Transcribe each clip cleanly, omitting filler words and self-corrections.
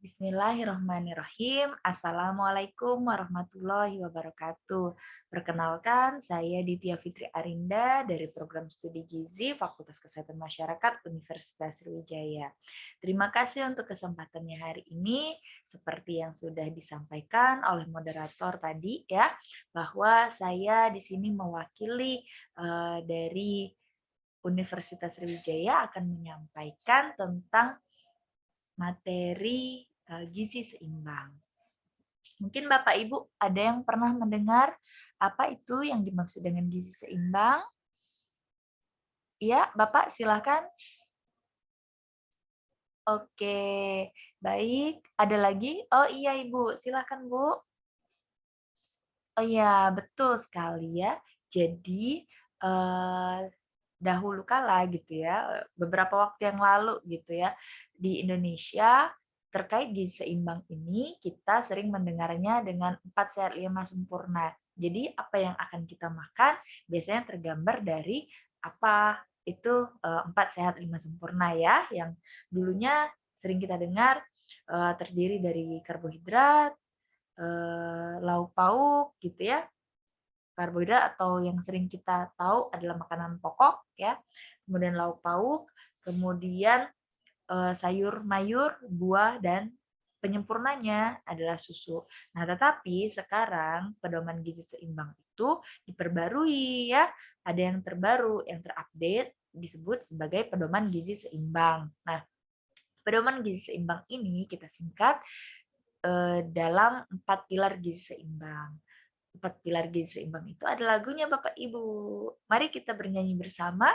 Bismillahirrahmanirrahim. Assalamualaikum warahmatullahi wabarakatuh. Perkenalkan, saya Ditya Fitri Arinda dari Program Studi Gizi Fakultas Kesehatan Masyarakat Universitas Sriwijaya. Terima kasih untuk kesempatannya hari ini. Seperti yang sudah disampaikan oleh moderator tadi ya, bahwa saya di sini mewakili dari Universitas Sriwijaya akan menyampaikan tentang materi gizi seimbang. Mungkin Bapak Ibu ada yang pernah mendengar apa itu yang dimaksud dengan gizi seimbang? Iya, Bapak silakan. Oke, baik. Ada lagi? Oh iya Ibu, silakan Bu. Oh iya, betul sekali ya. Jadi dahulu kala gitu ya, beberapa waktu yang lalu gitu ya, di Indonesia terkait gizi seimbang ini kita sering mendengarnya dengan 4 sehat 5 sempurna. Jadi apa yang akan kita makan biasanya tergambar dari apa itu 4 sehat 5 sempurna ya, yang dulunya sering kita dengar terdiri dari karbohidrat, lauk pauk gitu ya, karbohidrat atau yang sering kita tahu adalah makanan pokok ya, kemudian lauk pauk, kemudian sayur mayur, buah, dan penyempurnanya adalah susu. Nah, tetapi sekarang pedoman gizi seimbang itu diperbarui ya, ada yang terbaru, yang terupdate disebut sebagai pedoman gizi seimbang. Nah, pedoman gizi seimbang ini kita singkat dalam 4 pilar gizi seimbang. 4 pilar gizi seimbang itu ada lagunya Bapak Ibu. Mari kita bernyanyi bersama.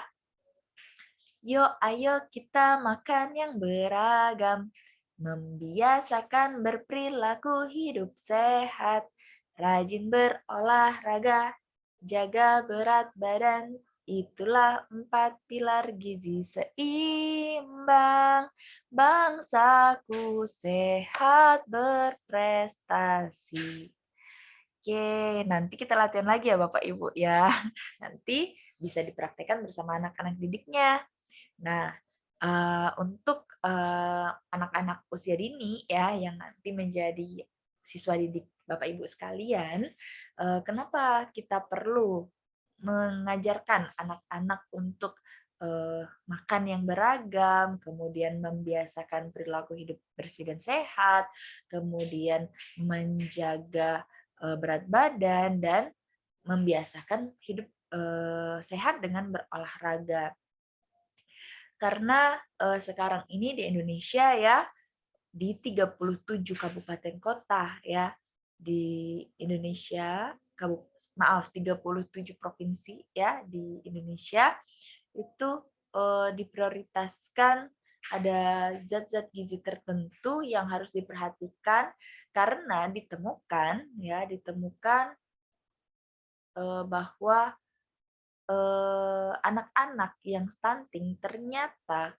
Yuk ayo kita makan yang beragam. Membiasakan berperilaku hidup sehat. Rajin berolahraga. Jaga berat badan. Itulah 4 pilar gizi seimbang. Bangsaku sehat berprestasi. Oke, nanti kita latihan lagi ya Bapak Ibu ya. Nanti bisa dipraktekkan bersama anak-anak didiknya. Nah, untuk anak-anak usia dini ya yang nanti menjadi siswa didik Bapak Ibu sekalian, kenapa kita perlu mengajarkan anak-anak untuk makan yang beragam, kemudian membiasakan perilaku hidup bersih dan sehat, kemudian menjaga berat badan dan membiasakan hidup sehat dengan berolahraga. Karena sekarang ini di Indonesia ya, di 37 kabupaten kota ya, di Indonesia, 37 provinsi ya di Indonesia, itu diprioritaskan ada zat-zat gizi tertentu yang harus diperhatikan karena ditemukan bahwa anak-anak yang stunting ternyata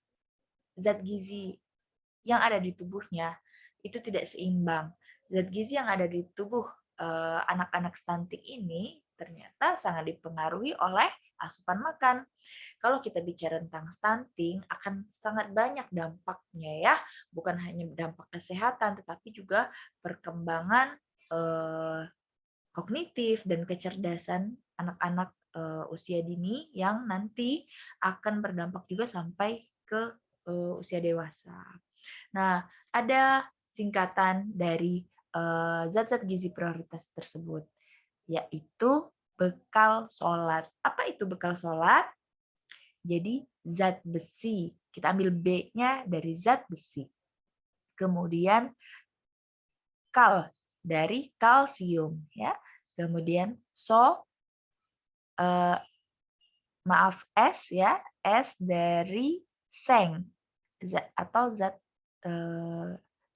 zat gizi yang ada di tubuhnya itu tidak seimbang. Zat gizi yang ada di tubuh anak-anak stunting ini ternyata sangat dipengaruhi oleh asupan makan. Kalau kita bicara tentang stunting, akan sangat banyak dampaknya ya, bukan hanya dampak kesehatan, tetapi juga perkembangan kognitif dan kecerdasan anak-anak usia dini yang nanti akan berdampak juga sampai ke usia dewasa. Nah, ada singkatan dari zat-zat gizi prioritas tersebut, yaitu bekal sholat. Apa itu bekal sholat? Jadi zat besi. Kita ambil B-nya dari zat besi. Kemudian kal dari kalsium ya. Kemudian S ya, S dari seng atau zat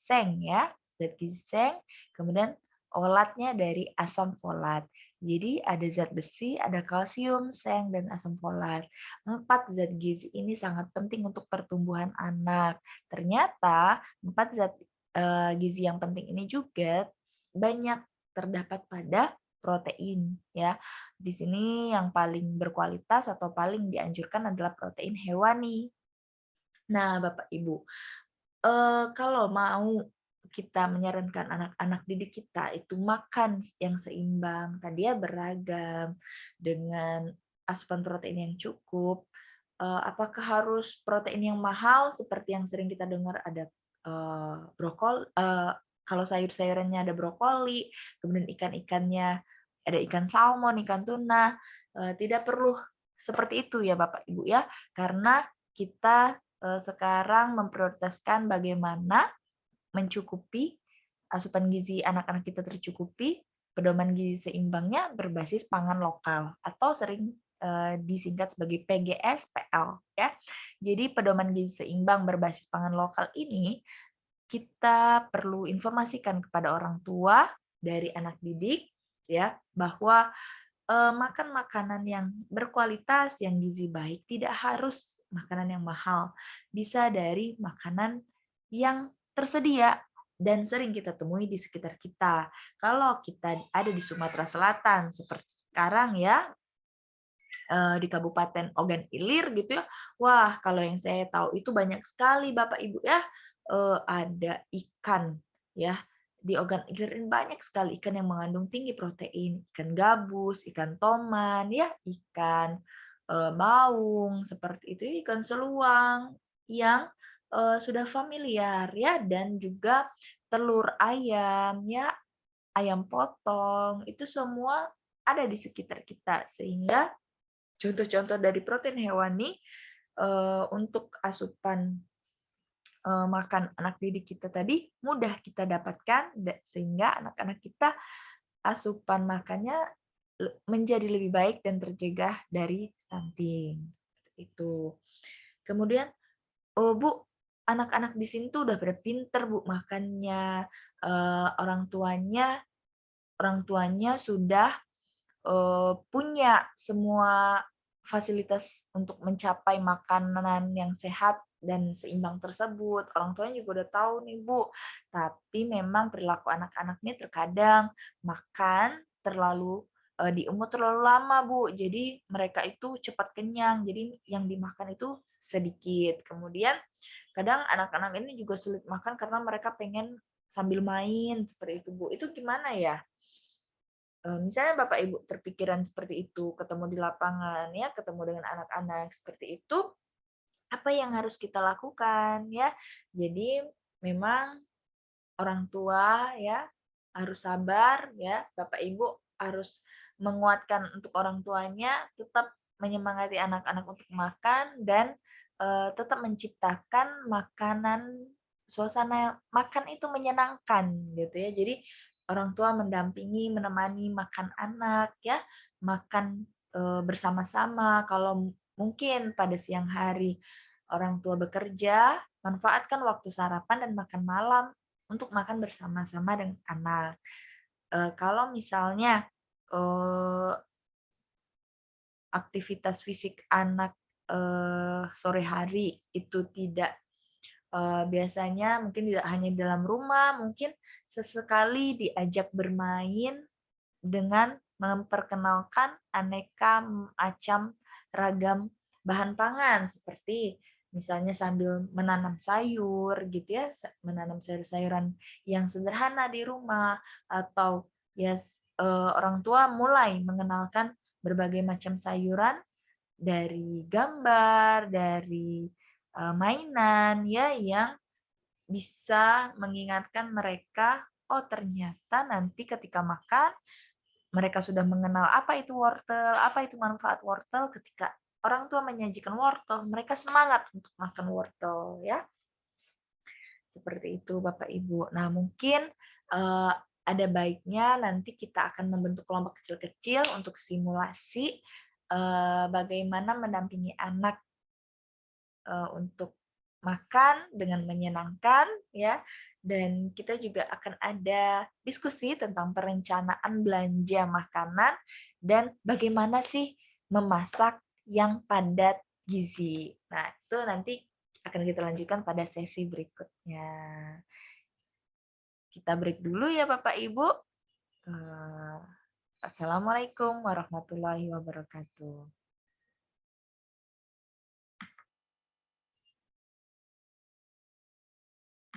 seng ya, zat gizi seng, kemudian olatnya dari asam folat. Jadi ada zat besi, ada kalsium, seng, dan asam folat. 4 zat gizi ini sangat penting untuk pertumbuhan anak. Ternyata 4 zat gizi yang penting ini juga banyak terdapat pada protein ya. Di sini yang paling berkualitas atau paling dianjurkan adalah protein hewani. Nah, Bapak Ibu, kalau mau kita menyarankan anak-anak didik kita itu makan yang seimbang, tadi ya beragam, dengan asupan protein yang cukup, apakah harus protein yang mahal seperti yang sering kita dengar ada, kalau sayur-sayurannya ada brokoli, kemudian ikan-ikannya ada ikan salmon, ikan tuna, tidak perlu seperti itu ya Bapak Ibu ya, karena kita, sekarang memprioritaskan bagaimana mencukupi asupan gizi anak-anak kita tercukupi, pedoman gizi seimbangnya berbasis pangan lokal atau sering disingkat sebagai PGS-PL ya. Jadi pedoman gizi seimbang berbasis pangan lokal ini kita perlu informasikan kepada orang tua dari anak didik ya bahwa makan makanan yang berkualitas, yang gizi baik, tidak harus makanan yang mahal. Bisa dari makanan yang tersedia dan sering kita temui di sekitar kita. Kalau kita ada di Sumatera Selatan seperti sekarang ya, di Kabupaten Ogan Ilir gitu ya. Wah, kalau yang saya tahu itu banyak sekali Bapak Ibu ya, ada ikan ya. Di Ogan Ilir ini banyak sekali ikan yang mengandung tinggi protein, ikan gabus, ikan toman ya, ikan baung seperti itu, ikan seluang yang sudah familiar ya, dan juga telur ayam ya, ayam potong, itu semua ada di sekitar kita sehingga contoh-contoh dari protein hewani untuk asupan makan anak didik kita tadi mudah kita dapatkan sehingga anak-anak kita asupan makannya menjadi lebih baik dan tercegah dari stunting. Itu. Kemudian, oh Bu, anak-anak di sini tuh udah pada pinter Bu makannya, orang tuanya sudah punya semua fasilitas untuk mencapai makanan yang sehat dan seimbang tersebut. Orang tuanya juga udah tahu nih, Bu. Tapi memang perilaku anak-anak ini terkadang makan terlalu di umur terlalu lama, Bu. Jadi mereka itu cepat kenyang. Jadi yang dimakan itu sedikit. Kemudian kadang anak-anak ini juga sulit makan karena mereka pengen sambil main seperti itu, Bu. Itu gimana ya? Misalnya Bapak Ibu terpikiran seperti itu, ketemu di lapangan ya, ketemu dengan anak-anak seperti itu, apa yang harus kita lakukan ya? Jadi memang orang tua ya harus sabar ya, Bapak Ibu harus menguatkan untuk orang tuanya, tetap menyemangati anak-anak untuk makan dan tetap menciptakan makanan suasana makan itu menyenangkan gitu ya. Jadi orang tua mendampingi, menemani makan anak ya, makan bersama-sama. Kalau mungkin pada siang hari orang tua bekerja, manfaatkan waktu sarapan dan makan malam untuk makan bersama-sama dengan anak. Kalau misalnya aktivitas fisik anak sore hari itu tidak biasanya mungkin tidak hanya di dalam rumah, mungkin sesekali diajak bermain dengan memperkenalkan aneka macam ragam bahan pangan seperti misalnya sambil menanam sayur gitu ya, menanam sayur-sayuran yang sederhana di rumah atau ya orang tua mulai mengenalkan berbagai macam sayuran dari gambar, dari mainan ya yang bisa mengingatkan mereka, oh ternyata nanti ketika makan mereka sudah mengenal apa itu wortel, apa itu manfaat wortel, ketika orang tua menyajikan wortel, mereka semangat untuk makan wortel ya. Seperti itu Bapak Ibu. Nah, mungkin ada baiknya nanti kita akan membentuk kelompok kecil-kecil untuk simulasi bagaimana mendampingi anak untuk makan dengan menyenangkan ya, dan kita juga akan ada diskusi tentang perencanaan belanja makanan dan bagaimana sih memasak yang padat gizi. Nah, itu nanti akan kita lanjutkan pada sesi berikutnya. Kita break dulu ya Bapak Ibu. Assalamualaikum warahmatullahi wabarakatuh.